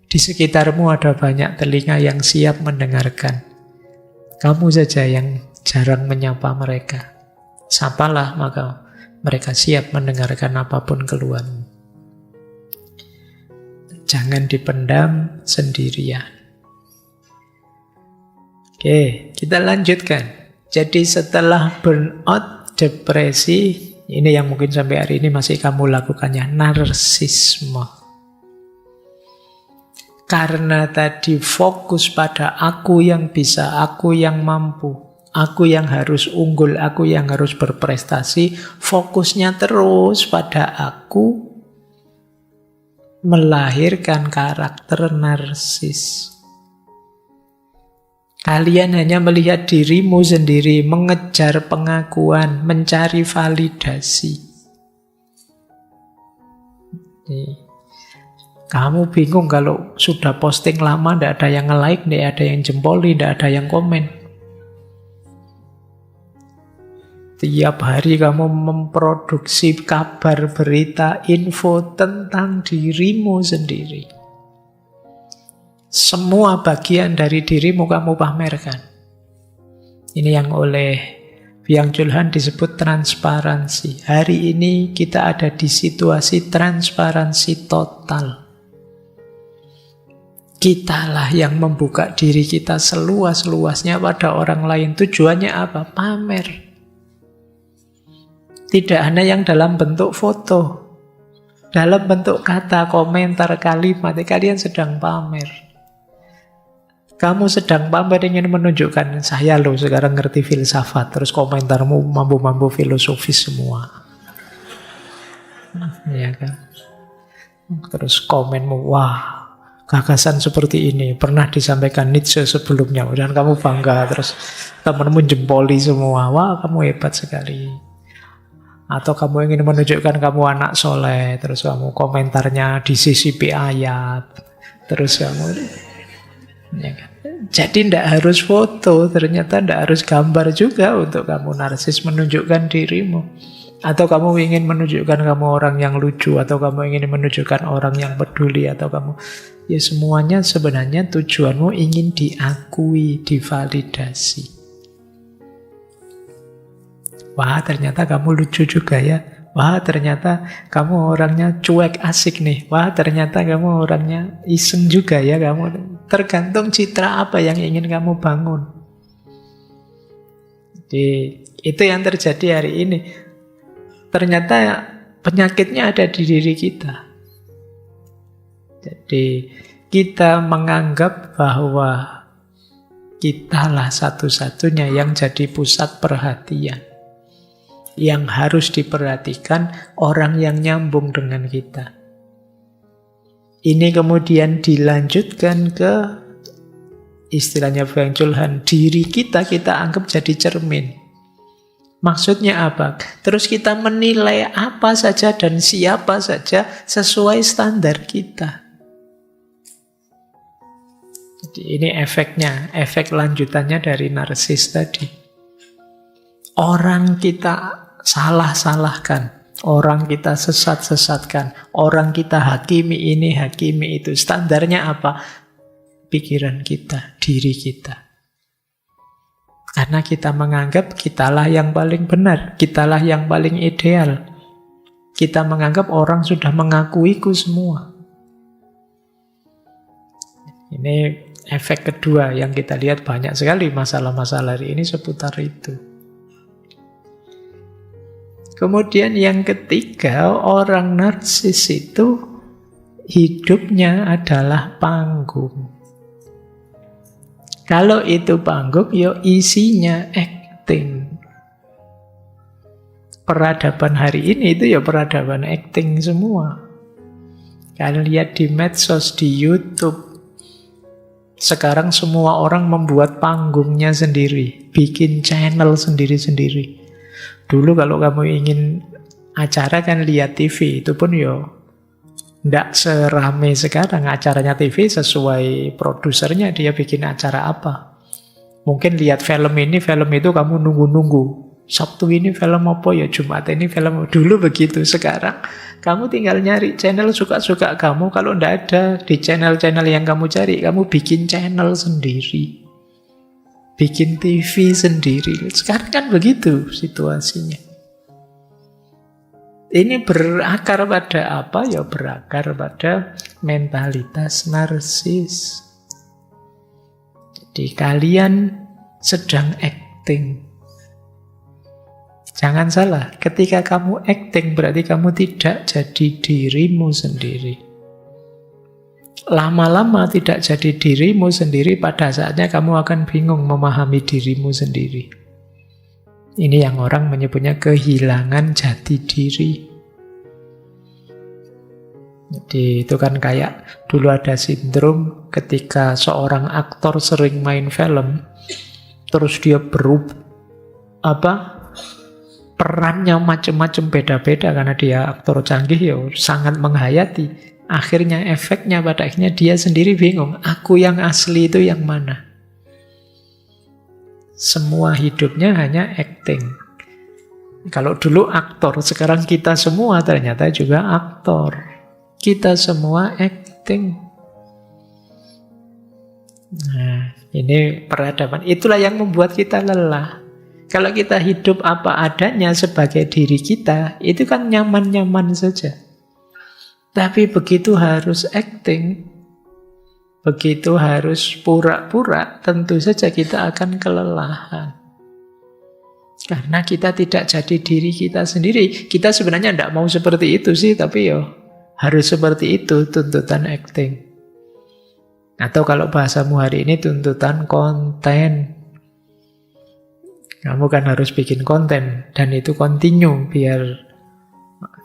Di sekitarmu ada banyak telinga yang siap mendengarkan. Kamu saja yang jarang menyapa mereka. Sapalah, maka Mereka siap mendengarkan apapun keluhanmu. Jangan dipendam sendirian. Oke, kita lanjutkan. Jadi setelah burnout, depresi, ini yang mungkin sampai hari ini masih kamu lakukannya, narsisme. Karena tadi fokus pada aku yang bisa, aku yang mampu, aku yang harus unggul, aku yang harus berprestasi, fokusnya terus pada aku, melahirkan karakter narsis. Kalian hanya melihat dirimu sendiri, mengejar pengakuan, mencari validasi. Kamu bingung kalau sudah posting lama, tidak ada yang nge-like, tidak ada yang jempoli, tidak ada yang komen. Tiap hari kamu memproduksi kabar, berita, info tentang dirimu sendiri. Semua bagian dari dirimu kamu pamerkan. Ini yang oleh Byung-Chul Han disebut transparansi. Hari ini kita ada di situasi transparansi total. Kitalah yang membuka diri kita seluas-luasnya pada orang lain. Tujuannya apa? Pamer. Tidak hanya yang dalam bentuk foto, dalam bentuk kata, komentar, kalimat. Kalian sedang pamer. Kamu sedang pamer ingin menunjukkan, saya loh sekarang ngerti filsafat, terus komentarmu mampu-mampu filosofis semua. Ya kan? Terus komenmu, wah, gagasan seperti ini pernah disampaikan Nietzsche sebelumnya, dan kamu bangga, terus temanmu jempoli semua, wah kamu hebat sekali. Atau kamu ingin menunjukkan kamu anak soleh, terus kamu komentarnya disisipi ayat, terus kamu, ya kan? Jadi tidak harus foto, ternyata tidak harus gambar juga untuk kamu narsis menunjukkan dirimu. Atau kamu ingin menunjukkan kamu orang yang lucu, atau kamu ingin menunjukkan orang yang peduli, atau kamu, ya semuanya sebenarnya tujuanmu ingin diakui, divalidasi. Wah ternyata kamu lucu juga ya. Wah ternyata kamu orangnya cuek asik nih. Wah ternyata kamu orangnya iseng juga ya kamu. Tergantung citra apa yang ingin kamu bangun. Jadi itu yang terjadi hari ini. Ternyata penyakitnya ada di diri kita. Jadi kita menganggap bahwa kitalah satu-satunya yang jadi pusat perhatian. Yang harus diperhatikan orang yang nyambung dengan kita. Ini kemudian dilanjutkan ke istilahnya Byung-Chul Han, diri kita anggap jadi cermin. Maksudnya apa? Terus kita menilai apa saja dan siapa saja sesuai standar kita. Jadi ini efeknya, efek lanjutannya dari narsis tadi. Orang kita salah-salahkan, orang kita sesat-sesatkan, orang kita hakimi ini, hakimi itu. Standarnya apa? Pikiran kita, diri kita. Karena kita menganggap kitalah yang paling benar, kitalah yang paling ideal. Kita menganggap orang sudah mengakuiku semua. Ini efek kedua yang kita lihat, banyak sekali masalah-masalah hari ini seputar itu. Kemudian yang ketiga, orang narsis itu hidupnya adalah panggung. Kalau itu panggung, ya isinya acting. Peradaban hari ini itu ya peradaban acting semua. Kalian lihat di medsos, di YouTube. Sekarang semua orang membuat panggungnya sendiri, bikin channel sendiri-sendiri. Dulu kalau kamu ingin acara kan lihat TV, itu pun yo tidak serame sekarang. Acaranya TV sesuai produsernya, dia bikin acara apa. Mungkin lihat film ini, film itu kamu nunggu-nunggu. Sabtu ini film apa ya, Jumat ini film. Dulu begitu, sekarang kamu tinggal nyari channel suka-suka kamu. Kalau tidak ada di channel-channel yang kamu cari, kamu bikin channel sendiri. Bikin TV sendiri. Sekarang kan begitu situasinya. Ini berakar pada apa? Ya berakar pada mentalitas narsis. Jadi kalian sedang acting. Jangan salah, ketika kamu acting berarti kamu tidak jadi dirimu sendiri. Lama-lama tidak jadi dirimu sendiri, pada saatnya kamu akan bingung memahami dirimu sendiri. Ini yang orang menyebutnya kehilangan jati diri. Jadi itu kan kayak dulu ada sindrom ketika seorang aktor sering main film, terus dia perannya macam-macam beda-beda karena dia aktor canggih ya sangat menghayati. Akhirnya efeknya pada akhirnya dia sendiri bingung, aku yang asli itu yang mana? Semua hidupnya hanya acting. Kalau dulu aktor, sekarang kita semua ternyata juga aktor. Kita semua acting. Nah, ini peradaban. Itulah yang membuat kita lelah. Kalau kita hidup apa adanya sebagai diri kita, itu kan nyaman-nyaman saja. Tapi begitu harus acting, begitu harus pura-pura, tentu saja kita akan kelelahan. Karena kita tidak jadi diri kita sendiri. Kita sebenarnya tidak mau seperti itu sih, tapi harus seperti itu tuntutan acting. Atau kalau bahasamu hari ini tuntutan konten. Kamu kan harus bikin konten, dan itu continue biar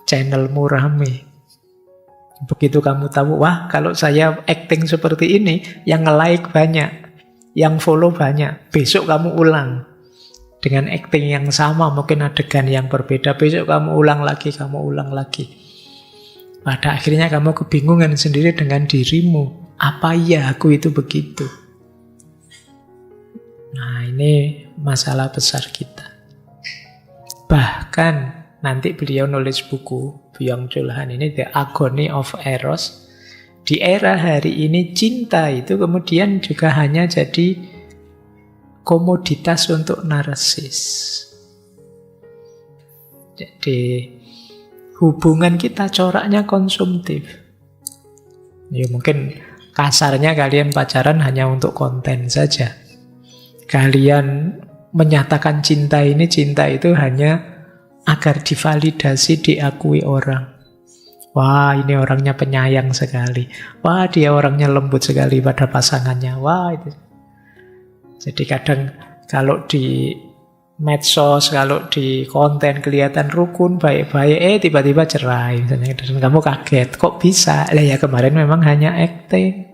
channelmu rame. Begitu kamu tahu, wah kalau saya acting seperti ini, yang nge-like banyak, yang follow banyak, besok kamu ulang. Dengan acting yang sama, mungkin adegan yang berbeda, besok kamu ulang lagi. Pada akhirnya kamu kebingungan sendiri dengan dirimu. Apa iya aku itu begitu? Nah, ini masalah besar kita. Bahkan nanti beliau nulis buku, Byung-Chul Han ini, The Agony of Eros. Di era hari ini cinta itu kemudian juga hanya jadi komoditas untuk narsis. Jadi hubungan kita coraknya konsumtif. Ya mungkin kasarnya kalian pacaran hanya untuk konten saja. Kalian menyatakan cinta itu hanya agar divalidasi, diakui orang. Wah, ini orangnya penyayang sekali. Wah, dia orangnya lembut sekali pada pasangannya. Wah, itu. Jadi kadang kalau di medsos, kalau di konten kelihatan rukun, baik-baik, tiba-tiba cerai. Misalnya, dan kamu kaget, kok bisa? Lah ya kemarin memang hanya acting.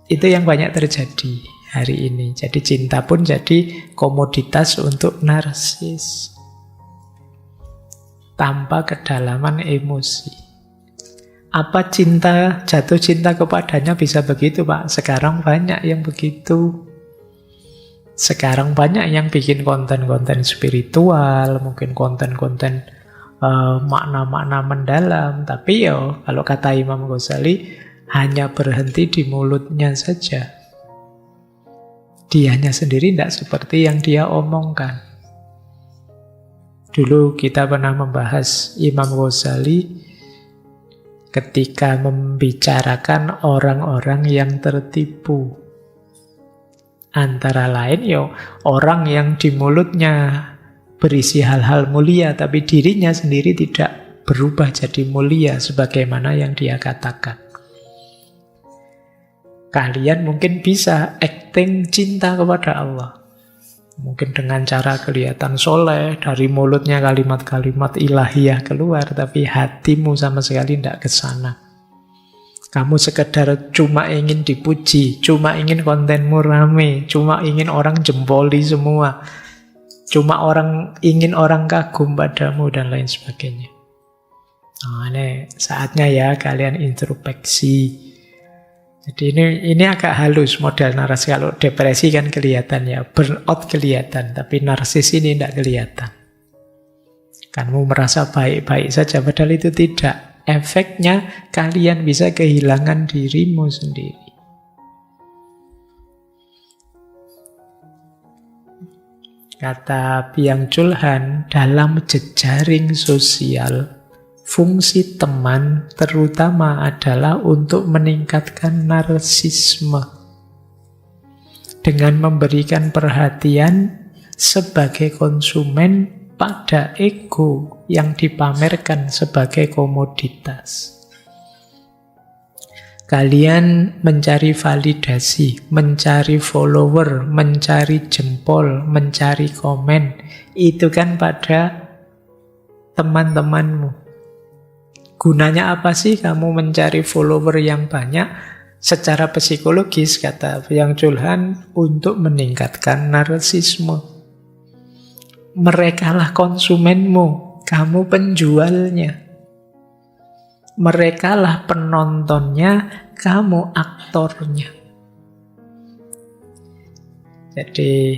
Itu yang banyak terjadi hari ini. Jadi cinta pun jadi komoditas untuk narsis. Tanpa kedalaman emosi. Apa jatuh cinta kepadanya bisa begitu, Pak? Sekarang banyak yang begitu. Sekarang banyak yang bikin konten-konten spiritual, mungkin konten-konten makna-makna mendalam. Tapi kalau kata Imam Ghazali, hanya berhenti di mulutnya saja. Dianya sendiri tidak seperti yang dia omongkan. Dulu kita pernah membahas Imam Ghazali ketika membicarakan orang-orang yang tertipu. Antara lain orang yang di mulutnya berisi hal-hal mulia, tapi dirinya sendiri tidak berubah jadi mulia sebagaimana yang dia katakan. Kalian mungkin bisa acting cinta kepada Allah. Mungkin dengan cara kelihatan soleh, dari mulutnya kalimat-kalimat ilahiyah keluar, tapi hatimu sama sekali tidak ke sana. Kamu sekedar cuma ingin dipuji, cuma ingin kontenmu rame, cuma ingin orang jempoli semua, cuma ingin orang kagum padamu, dan lain sebagainya. Nah, ini saatnya ya kalian introspeksi. Jadi ini agak halus model narsis. Kalau depresi kan kelihatan ya, burnout kelihatan, tapi narsis ini tidak kelihatan. Kamu merasa baik-baik saja, padahal itu tidak. Efeknya kalian bisa kehilangan dirimu sendiri. Kata Byung-Chul Han, dalam jejaring sosial, fungsi teman terutama adalah untuk meningkatkan narsisme. Dengan memberikan perhatian sebagai konsumen pada ego yang dipamerkan sebagai komoditas. Kalian mencari validasi, mencari follower, mencari jempol, mencari komen. Itu kan pada teman-temanmu. Gunanya apa sih kamu mencari follower yang banyak? Secara psikologis, kata Byung-Chul Han, untuk meningkatkan narsisme. Merekalah konsumenmu, kamu penjualnya. Merekalah penontonnya, kamu aktornya. Jadi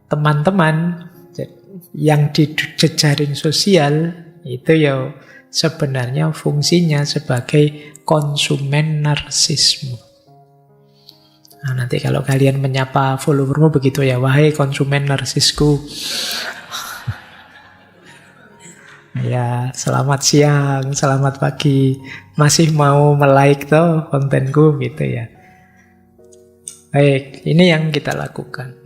teman-teman yang di jejaring sosial itu ya sebenarnya fungsinya sebagai konsumen narsisme. Nah, nanti kalau kalian menyapa followermu begitu ya, wahai konsumen narsisku. Ya, selamat siang, selamat pagi. Masih mau like toh kontenku gitu ya. Baik, ini yang kita lakukan.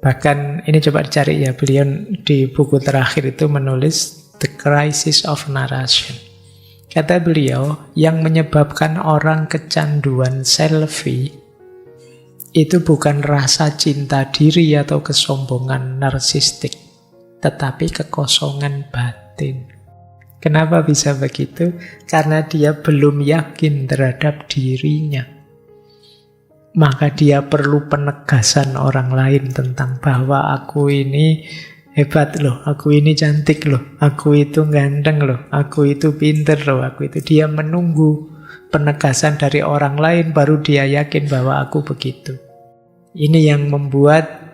Bahkan ini coba dicari ya, beliau di buku terakhir itu menulis The Crisis of Narration. Kata beliau, yang menyebabkan orang kecanduan selfie itu bukan rasa cinta diri atau kesombongan narsistik, tetapi kekosongan batin. Kenapa bisa begitu? Karena dia belum yakin terhadap dirinya. Maka dia perlu penegasan orang lain tentang bahwa aku ini hebat loh, aku ini cantik loh, aku itu ganteng loh, aku itu pinter loh, aku itu. Dia menunggu penegasan dari orang lain baru dia yakin bahwa aku begitu. Ini yang membuat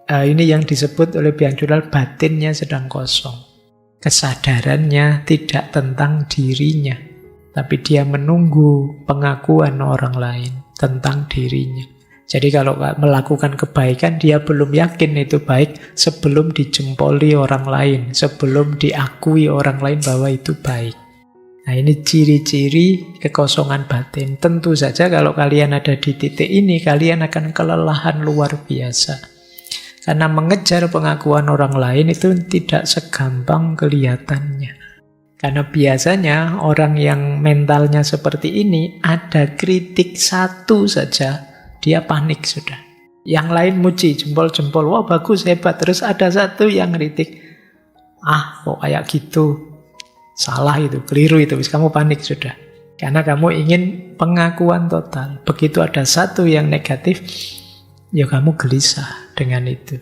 ini yang disebut oleh Byung-Chul Han, batinnya sedang kosong. Kesadarannya tidak tentang dirinya, tapi dia menunggu pengakuan orang lain tentang dirinya. Jadi kalau melakukan kebaikan, dia belum yakin itu baik sebelum dijempoli orang lain, sebelum diakui orang lain bahwa itu baik. Nah, ini ciri-ciri kekosongan batin. Tentu saja kalau kalian ada di titik ini, kalian akan kelelahan luar biasa. Karena mengejar pengakuan orang lain itu tidak segampang kelihatannya. Karena biasanya orang yang mentalnya seperti ini, ada kritik satu saja, dia panik sudah. Yang lain muji, jempol-jempol, wah bagus, hebat. Terus ada satu yang kritik, kok kayak gitu, salah itu, keliru itu, kamu panik sudah. Karena kamu ingin pengakuan total. Begitu ada satu yang negatif, ya kamu gelisah dengan itu.